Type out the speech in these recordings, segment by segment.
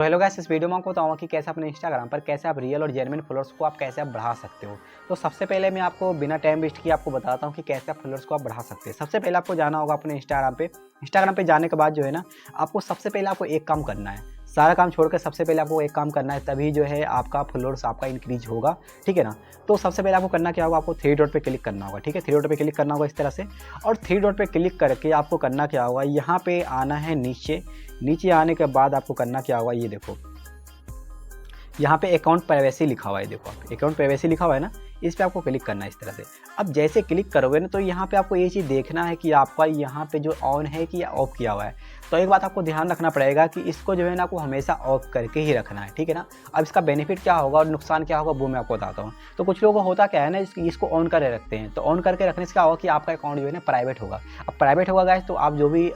तो hello guys, इस video में आपको बताऊंगा कि कैसे अपने इंस्टाग्राम पर कैसे आप रियल और जेन्युइन फॉलोअर्स को आप कैसे आप बढ़ा सकते हो। तो सबसे पहले मैं आपको बिना टाइम वेस्ट किए आपको बताता हूं कि कैसे आप फॉलोअर्स को आप बढ़ा सकते हैं। सबसे पहले आपको जाना होगा अपने इंस्टाग्राम पे जाने के बाद जो है ना, आपको सबसे पहले आपको एक काम करना है। सारा काम छोड़कर सबसे पहले आपको एक काम करना है, तभी जो है आपका फॉलोअर्स आपका इंक्रीज होगा। ठीक है ना। तो सबसे पहले आपको करना क्या होगा, आपको थ्री डॉट पे क्लिक करना होगा। ठीक है, थ्री डॉट पे क्लिक करना होगा इस तरह से। और थ्री डॉट पे क्लिक करके आपको करना क्या होगा, यहाँ पे आना है नीचे। नीचे आने के बाद आपको करना क्या होगा, ये देखो यहाँ पे अकाउंट प्राइवेसी लिखा हुआ है। देखो आप अकाउंट प्राइवेसी लिखा हुआ है ना, इस पे आपको क्लिक करना है इस तरह से। अब जैसे क्लिक करोगे ना, तो यहाँ पे आपको ये चीज़ देखना है कि आपका यहाँ पे जो ऑन है कि ऑफ किया हुआ है। तो एक बात आपको ध्यान रखना पड़ेगा कि इसको जो है ना, आपको हमेशा ऑफ करके ही रखना है। ठीक है ना। अब इसका बेनिफिट क्या होगा और नुकसान क्या होगा वो मैं आपको बताता हूँ। तो कुछ लोगों को होता क्या है ना, इसको ऑन करके रखते हैं। तो ऑन करके रखने से क्या होगा कि आपका अकाउंट जो है ना प्राइवेट होगा। अब प्राइवेट होगा गाइस, तो आप जो भी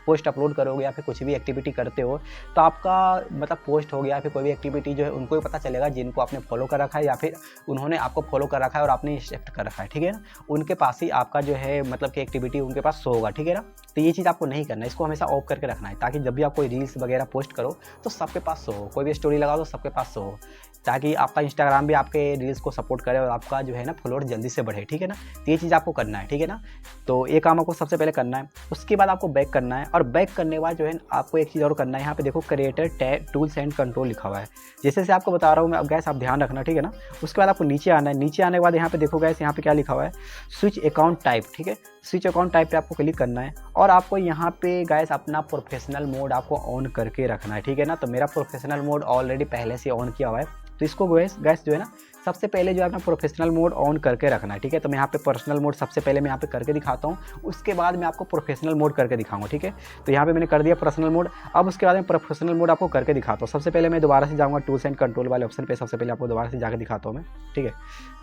पोस्ट अपलोड करोगे या फिर कुछ भी एक्टिविटी करते हो, तो आपका मतलब पोस्ट हो गया या फिर कोई भी एक्टिविटी जो है उनको ही पता चलेगा, जिनको आपने फॉलो कर रखा है या फिर उन्होंने आपको फॉलो कर रखा है और आपने एक्सेप्ट कर रखा है। ठीक है ना। उनके पास ही आपका जो है मतलब कि एक्टिविटी उनके पास शो होगा। ठीक है ना। तो ये चीज़ आपको नहीं करना है, इसको हमेशा ऑफ करके रखना है, ताकि जब भी आप कोई रील्स वगैरह पोस्ट करो तो सबके पास शो हो। कोई भी स्टोरी लगाओ तो सबके पास शो हो, ताकि आपका इंस्टाग्राम भी आपके रील्स को सपोर्ट करे और आपका जो है ना फॉलोअर जल्दी से बढ़े। ठीक है ना। तो ये चीज़ आपको करना है। ठीक है ना। तो ये काम आपको सबसे पहले करना है। उसके बाद आपको बैक करना है, और बैक करने के बाद जो है आपको एक चीज़ और करना है। यहाँ पे देखो क्रिएटर टूल्स एंड कंट्रोल लिखा हुआ है, जैसे से आपको बता रहा हूँ मैं। अब गैस आप ध्यान रखना। ठीक है ना। उसके बाद आपको नीचे आना है। नीचे आने के बाद यहाँ पे देखो गैस, यहाँ पे क्या लिखा हुआ है, स्विच अकाउंट टाइप। ठीक है, स्विच अकाउंट टाइप पे आपको क्लिक करना है, और आपको यहाँ पे गैस अपना प्रोफेशनल मोड आपको ऑन करके रखना है। ठीक है ना। तो मेरा प्रोफेशनल मोड ऑलरेडी पहले से ऑन किया हुआ है, तो इसको गैस जो है ना, सबसे पहले जो है अपना प्रोफेशनल मोड ऑन करके रखना है। ठीक है। तो मैं यहाँ पे पर्सनल मोड सबसे पहले मैं यहाँ पे करके दिखाता हूँ, उसके बाद मैं आपको प्रोफेशनल मोड करके दिखाऊंगा। ठीक है। तो यहाँ पे मैंने कर दिया पर्सनल मोड। अब उसके बाद मैं प्रोफेशनल मोड आपको करके दिखाता हूँ। सबसे पहले मैं दोबारा से जाऊँगा टूल्स एंड कंट्रोल वाले ऑप्शन पे। सबसे पहले आपको दोबारा से जाकर दिखाता हूँ मैं। ठीक है।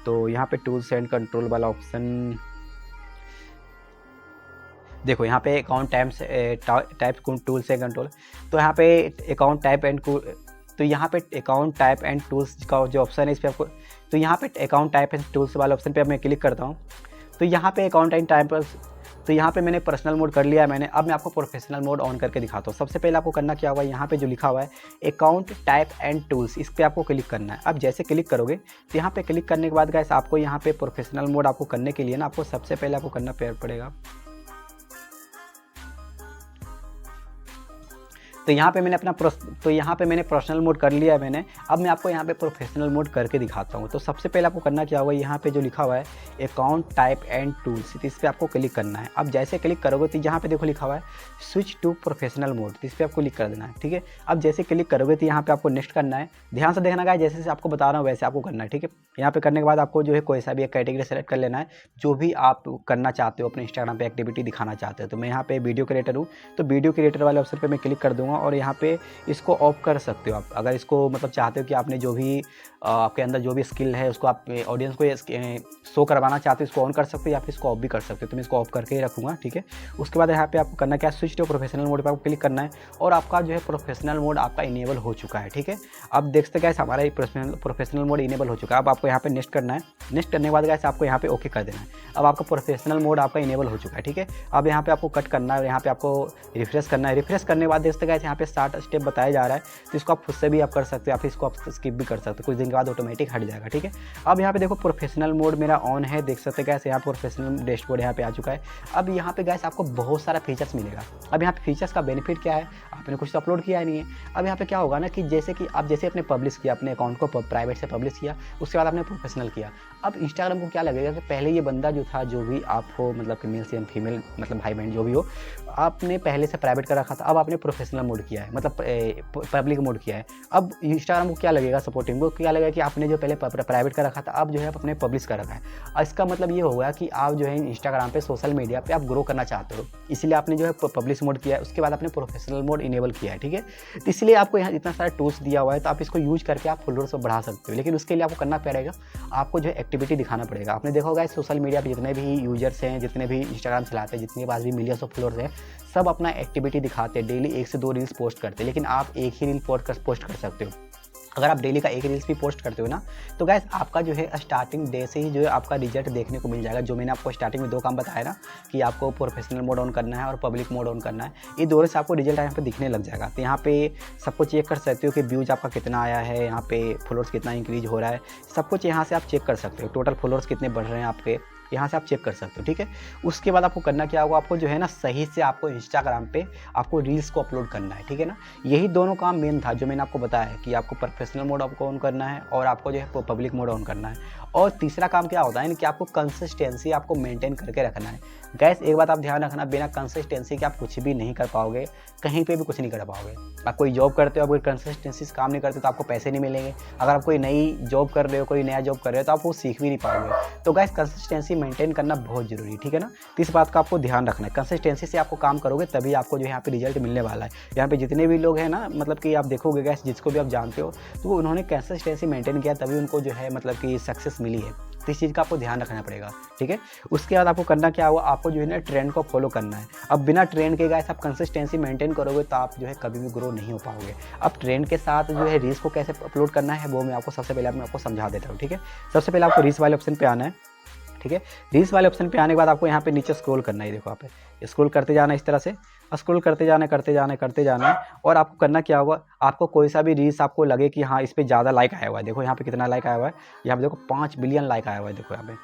तो यहाँ पे टूल्स एंड कंट्रोल वाला ऑप्शन देखो, यहाँ पे account type tools and control. तो यहाँ पे अकाउंट टाइप एंड तो यहाँ पे अकाउंट टाइप एंड टूल्स का जो ऑप्शन है इस पर आपको, तो यहाँ पे अकाउंट टाइप एंड टूल्स वाले ऑप्शन पे मैं क्लिक करता हूँ। तो यहाँ पे अकाउंट एंड टाइप, तो यहाँ पे मैंने पर्सनल मोड कर लिया है मैंने। अब मैं आपको प्रोफेशनल मोड ऑन करके दिखाता हूँ। सबसे पहले आपको करना क्या होगा, यहाँ पे जो लिखा हुआ है अकाउंट टाइप एंड टूल्स, इस पर आपको क्लिक करना है। अब जैसे क्लिक करोगे तो यहाँ पे क्लिक करने के बाद गाइस, आपको यहाँ पे प्रोफेशनल मोड आपको करने के लिए ना, आपको सबसे पहले आपको करना पड़ेगा। तो यहाँ पे मैंने पर्सनल मोड कर लिया है मैंने। अब मैं आपको यहाँ पे प्रोफेशनल मोड करके दिखाता हूँ। तो सबसे पहले आपको करना क्या होगा, यहाँ पे जो लिखा हुआ है अकाउंट टाइप एंड टूल्स, इस पर आपको क्लिक करना है। अब जैसे क्लिक करोगे तो यहाँ पे देखो लिखा हुआ है स्विच टू प्रोफेशनल मोड, तो इस पर आपको क्लिक कर देना है। ठीक है। अब जैसे क्लिक करोगे तो यहाँ पे आपको नेक्स्ट करना है। ध्यान से देखना गाइस, जैसे आपको बता रहा हूँ वैसे आपको करना है। ठीक है। यहाँ पे करने के बाद आपको जो है कोई सा भी एक कैटेगरी सेलेक्ट कर लेना है, जो भी आप करना चाहते हो, अपने इंस्टाग्राम पे एक्टिविटी दिखाना चाहते हो। तो मैं यहाँ पे वीडियो क्रिएटर हूँ, तो वीडियो क्रिएटर वाले ऑप्शन पे मैं क्लिक कर दूंगा, और यहाँ पे इसको ऑफ कर सकते हो आप। अगर इसको मतलब चाहते हो कि आपने जो भी आपके अंदर जो भी स्किल है उसको आप ऑडियंस को शो करवाना चाहते हो, इसको ऑन कर सकते हो या फिर इसको ऑफ भी कर सकते हो। तो मैं इसको ऑफ करके ही रखूँगा। ठीक है। उसके बाद यहाँ पे आपको करना क्या है, स्विच टू प्रोफेशनल मोड पर आपको क्लिक करना है, और आपका जो है प्रोफेशनल मोड आपका इनेबल हो चुका है। ठीक है। अब देख सकते हैं हमारा प्रोफेशनल मोड इनेबल हो चुका है। अब आपको यहाँ पे नेक्स्ट करना है। नेक्स्ट करने के बाद गाइस आपको यहाँ पे ओके कर देना है। अब आपका प्रोफेशनल मोड आपका इनेबल हो चुका है। ठीक है। अब यहाँ पे आपको कट करना है, यहाँ पे आपको रिफ्रेश करना है। रिफ्रेश करने के बाद देख सकते हैं यहाँ पे 60 स्टेप बताया जा रहा है, तो इसको आप खुद से भी आप कर सकते हो या फिर इसको आप स्किप भी कर सकते हो। कुछ दिन के बाद ऑटोमेटिक हट जाएगा। ठीक है। अब यहाँ पे देखो प्रोफेशनल मोड मेरा ऑन है, देख सकते हैं गैस यहाँ प्रोफेशनल डैशबोर्ड यहाँ पे आ चुका है। अब यहाँ पे गैस आपको बहुत सारा फीचर्स मिलेगा। अब यहाँ पे फीचर्स का बेनिफिट क्या है, आपने कुछ तो अपलोड किया नहीं है। अब यहाँ पे क्या होगा ना कि जैसे कि आप जैसे अपने पब्लिश किया, अपने अकाउंट को प्राइवेट से पब्लिश किया, उसके बाद आपने प्रोफेशनल किया। अब इंस्टाग्राम को क्या लगेगा कि पहले ये बंदा जो था, जो भी आप हो, मतलब कि मेल से फीमेल, मतलब भाई बहन जो भी हो, आपने पहले से प्राइवेट कर रखा था, अब आपने प्रोफेशनल मोड किया है, मतलब पब्लिक मोड किया है। अब इंस्टाग्राम को क्या लगेगा, सपोर्टिंग को क्या लगेगा कि आपने जो पहले प्राइवेट कर रखा था, अब जो है अपने पब्लिश कर रखा है। और इसका मतलब ये होगा कि आप जो है इंस्टाग्राम पे, सोशल मीडिया पे आप ग्रो करना चाहते हो, इसलिए आपने जो है पब्लिश मोड किया है, उसके बाद आपने प्रोफेशनल मोड इनेबल किया है। ठीक है। तो इसलिए आपको यहाँ इतना सारा टूल्स दिया हुआ है, तो आप इसको यूज करके आप फॉलोअर्स को बढ़ा सकते हो। लेकिन उसके लिए आपको करना पड़ेगा, आपको जो है एक्टिविटी दिखाना पड़ेगा। आपने देखा होगा सोशल मीडिया पे जितने भी यूजर्स हैं, जितने भी इंस्टाग्राम चलाते हैं, जितने पास भी मिलियंस ऑफ फॉलोअर्स हैं, सब अपना एक्टिविटी दिखाते हैं। डेली 1 से 2 रील्स पोस्ट करते हैं, लेकिन आप एक ही रील पोस्ट कर सकते हो। अगर आप डेली का एक रील्स भी पोस्ट करते हो ना, तो गाइस आपका जो है स्टार्टिंग डे से ही जो है आपका रिजल्ट देखने को मिल जाएगा। जो मैंने आपको स्टार्टिंग में 2 काम बताया ना, कि आपको प्रोफेशनल मोड ऑन करना है और पब्लिक मोड ऑन करना है, ये दोनों से आपको रिजल्ट यहाँ पे दिखने लग जाएगा। तो यहाँ पे सब कुछ चेक कर सकते हो कि व्यूज़ आपका कितना आया है, यहाँ पे फॉलोअर्स कितना इंक्रीज हो रहा है, सब कुछ यहाँ से आप चेक कर सकते हो। टोटल फॉलोअर्स कितने बढ़ रहे हैं आपके, यहाँ से आप चेक कर सकते हो, ठीक है। उसके बाद आपको करना क्या होगा, आपको जो है ना सही से आपको इंस्टाग्राम पे आपको रील्स को अपलोड करना है, ठीक है ना। यही दोनों काम मेन था जो मैंने आपको बताया है, कि आपको प्रोफेशनल मोड आपको ऑन करना है और आपको जो है पब्लिक मोड ऑन करना है। और तीसरा काम क्या होता है कि आपको कंसिस्टेंसी आपको मेंटेन करके रखना है। गैस एक बात आप ध्यान रखना, बिना कंसिस्टेंसी के आप कुछ भी नहीं कर पाओगे, कहीं पे भी कुछ नहीं कर पाओगे। आप कोई जॉब करते हो, आप कोई कंसिस्टेंसी से काम नहीं करते तो आपको पैसे नहीं मिलेंगे। अगर आप कोई नई जॉब कर रहे हो, कोई नया जॉब कर रहे हो, तो आप वो सीख भी नहीं पाओगे। तो गैस कंसिस्टेंसी मेंटेन करना बहुत जरूरी है, ठीक है ना। तो इस बात का आपको ध्यान रखना है, कंसिस्टेंसी से आपको काम करोगे तभी आपको जो है यहाँ पे रिजल्ट मिलने वाला है। यहाँ पे जितने भी लोग हैं ना, मतलब कि आप देखोगे गैस, जिसको भी आप जानते हो, तो उन्होंने कंसिस्टेंसी मेंटेन किया तभी उनको जो है मतलब कि सक्सेस मिली है। तो इस चीज़ का आपको ध्यान रखना पड़ेगा, ठीक है। उसके बाद आपको करना क्या हुआ, आपको जो है ना ट्रेंड को फॉलो करना है। अब बिना ट्रेंड के गाइस आप कंसिस्टेंसी मेंटेन करोगे तो आप जो है कभी भी ग्रो नहीं हो पाओगे। अब ट्रेंड के साथ जो है रील्स को कैसे अपलोड करना है वो मैं आपको सबसे पहले आपको समझा देता हूँ, ठीक है। सबसे पहले आपको रील्स वाले ऑप्शन पे आना है, ठीक है। रील्स वाले ऑप्शन पे आने के बाद आपको यहाँ पे नीचे स्क्रॉल करना है, देखो आप स्क्रॉल करते जाना इस तरह से, स्क्रॉल करते जाना है। और आपको करना क्या होगा, आपको कोई सा भी रील्स आपको लगे कि हाँ इस पर ज़्यादा लाइक आया हुआ है, देखो यहाँ पे कितना लाइक आया हुआ है, यहाँ पे देखो 5 बिलियन लाइक आया हुआ है, देखो यहाँ पे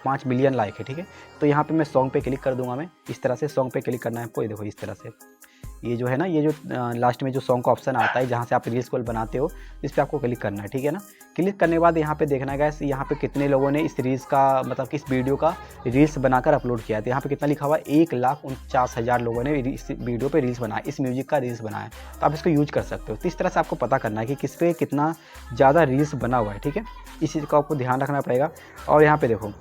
5 बिलियन लाइक है, ठीक है। तो यहाँ पे मैं सॉन्ग पे क्लिक कर दूंगा, मैं इस तरह से सॉन्ग पे क्लिक करना है आपको, ये देखो इस तरह से, ये जो है ना, ये जो लास्ट में जो सॉन्ग का ऑप्शन आता है जहाँ से आप रील्स को बनाते हो, इस पर आपको क्लिक करना है, ठीक है ना। क्लिक करने के बाद यहाँ पे देखना है गाइस, यहाँ पे कितने लोगों ने इस रील्स का मतलब कि इस वीडियो का रील्स बनाकर अपलोड किया है। तो यहाँ पे कितना लिखा हुआ है, 1,49,000 लोगों ने इस वीडियो पे रील्स बनाया, इस म्यूजिक का रील्स बनाया। तो आप इसको यूज कर सकते हो। तो इस तरह से आपको पता करना है कि किस पे कितना ज़्यादा रील्स बना हुआ है, ठीक है। इस चीज़ का आपको ध्यान रखना पड़ेगा। और यहाँ पे देखो,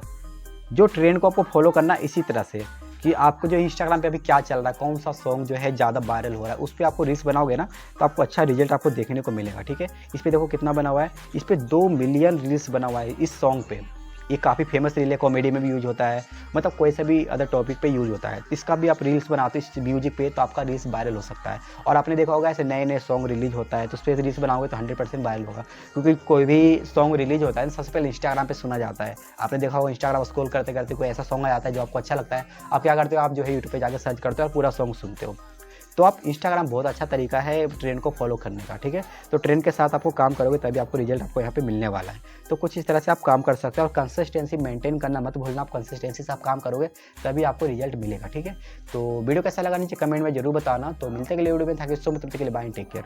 जो ट्रेंड को आपको फॉलो करना इसी तरह से, कि आपको जो इंस्टाग्राम पे अभी क्या चल रहा है, कौन सा सॉन्ग जो है ज़्यादा वायरल हो रहा है, उस पर आपको रील्स बनाओगे ना तो आपको अच्छा रिजल्ट आपको देखने को मिलेगा, ठीक है। इस पर देखो कितना बना हुआ है, इस पर 2 मिलियन रील्स बना हुआ है इस सॉन्ग पे। ये काफ़ी फेमस रील है, कॉमेडी में भी यूज होता है, मतलब कोई सा भी अदर टॉपिक पे यूज होता है। इसका भी आप रील्स बनाते हो इस म्यूजिक पे तो आपका रील्स वायरल हो सकता है। और आपने देखा होगा ऐसे नए नए सॉन्ग रिलीज होता है तो उस पर रील्स बनाओगे तो 100% वायरल होगा, क्योंकि कोई भी सॉन्ग रिलीज होता है तो सबसे पहले इंस्टाग्राम पे सुना जाता है। आपने देखा होगा इंस्टाग्राम स्क्रॉल करते करते कोई ऐसा सॉन्ग आ जाता है जो आपको अच्छा लगता है, आप क्या करते हो, आप जो है यूट्यूब पे जाकर सर्च करते हो और पूरा सॉन्ग सुनते हो। तो आप इंस्टाग्राम बहुत अच्छा तरीका है ट्रेंड को फॉलो करने का, ठीक है। तो ट्रेंड के साथ आपको काम करोगे तभी आपको रिजल्ट आपको यहाँ पे मिलने वाला है। तो कुछ इस तरह से आप काम कर सकते हैं। और कंसिस्टेंसी मेंटेन करना मत भूलना, आप कंसिस्टेंसी से आप काम करोगे तभी आपको रिजल्ट मिलेगा, ठीक है। तो वीडियो कैसा लगा नीचे कमेंट में जरूर बताना। तो मिलते हैं अगले वीडियो में, थैंक यू सो मच, तब तक के लिए बाय, टेक केयर।